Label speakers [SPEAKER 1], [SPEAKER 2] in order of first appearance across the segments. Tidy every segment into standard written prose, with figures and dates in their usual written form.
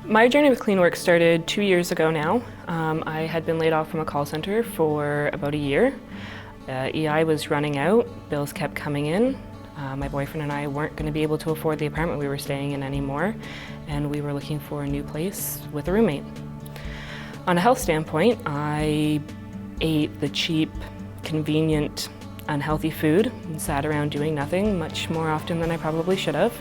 [SPEAKER 1] My journey with CleanWorks started 2 years ago now. I had been laid off from a call center for about a year. EI was running out, bills kept coming in. My boyfriend and I weren't going to be able to afford the apartment we were staying in anymore, and we were looking for a new place with a roommate. On a health standpoint, I ate the cheap, convenient, unhealthy food and sat around doing nothing much more often than I probably should have.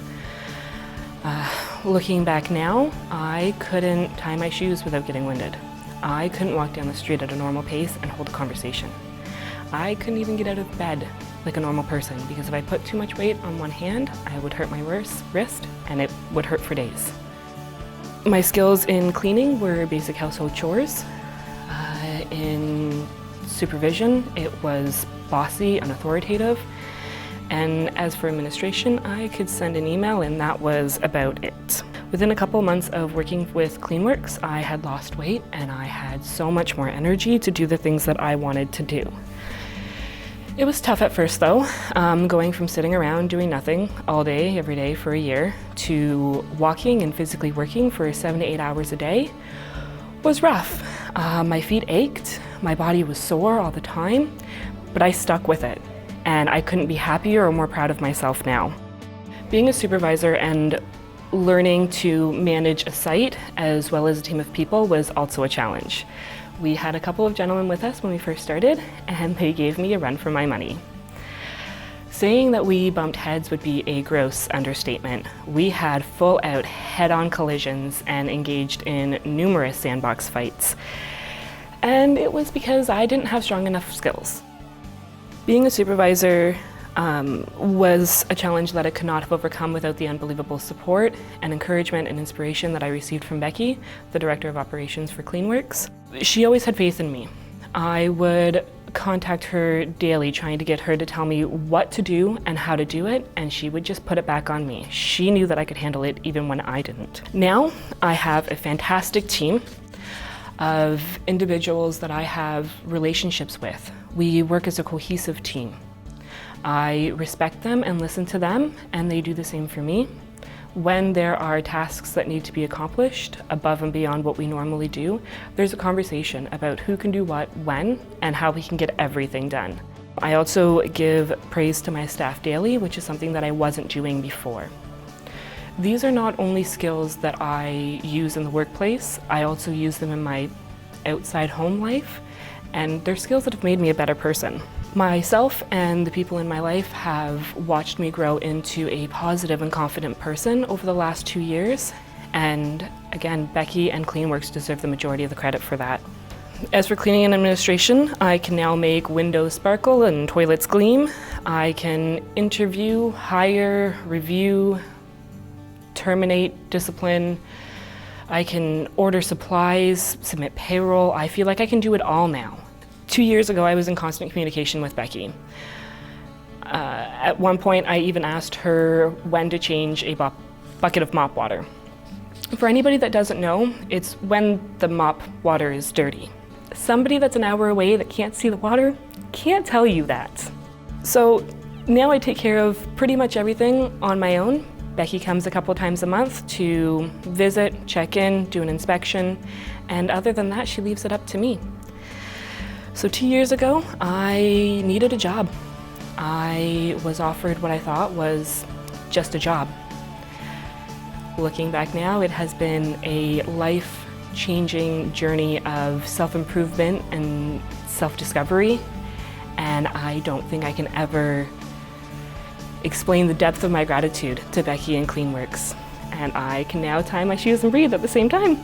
[SPEAKER 1] Looking back now, I couldn't tie my shoes without getting winded. I couldn't walk down the street at a normal pace and hold a conversation. I couldn't even get out of bed like a normal person because if I put too much weight on one hand, I would hurt my wrist and it would hurt for days. My skills in cleaning were basic household chores. In supervision, it was bossy and authoritative. And as for administration, I could send an email and that was about it. Within a couple months of working with CleanWorks, I had lost weight and I had so much more energy to do the things that I wanted to do. It was tough at first though, going from sitting around doing nothing all day, every day for a year, to walking and physically working for 7 to 8 hours a day was rough. My feet ached, my body was sore all the time, but I stuck with it. And I couldn't be happier or more proud of myself now. Being a supervisor and learning to manage a site as well as a team of people was also a challenge. We had a couple of gentlemen with us when we first started, and they gave me a run for my money. Saying that we bumped heads would be a gross understatement. We had full-out head-on collisions and engaged in numerous sandbox fights. And it was because I didn't have strong enough skills. Being a supervisor was a challenge that I could not have overcome without the unbelievable support and encouragement and inspiration that I received from Becky, the Director of Operations for CleanWorks. She always had faith in me. I would contact her daily trying to get her to tell me what to do and how to do it, and she would just put it back on me. She knew that I could handle it even when I didn't. Now I have a fantastic team of individuals that I have relationships with. We work as a cohesive team. I respect them and listen to them, and they do the same for me. When there are tasks that need to be accomplished above and beyond what we normally do, there's a conversation about who can do what, when, and how we can get everything done. I also give praise to my staff daily, which is something that I wasn't doing before. These are not only skills that I use in the workplace, I also use them in my outside home life, and they're skills that have made me a better person. Myself and the people in my life have watched me grow into a positive and confident person over the last 2 years, and again, Becky and CleanWorks deserve the majority of the credit for that. As for cleaning and administration, I can now make windows sparkle and toilets gleam. I can interview, hire, review, terminate, discipline. I can order supplies, submit payroll. I feel like I can do it all now. 2 years ago, I was in constant communication with Becky. At one point, I even asked her when to change a bucket of mop water. For anybody that doesn't know, it's when the mop water is dirty. Somebody that's an hour away that can't see the water can't tell you that. So now I take care of pretty much everything on my own. Becky comes a couple times a month to visit, check in, do an inspection, and other than that, she leaves it up to me. So 2 years ago, I needed a job. I was offered what I thought was just a job. Looking back now, it has been a life-changing journey of self-improvement and self-discovery, and I don't think I can ever explain the depth of my gratitude to Becky and CleanWorks. And I can now tie my shoes and breathe at the same time.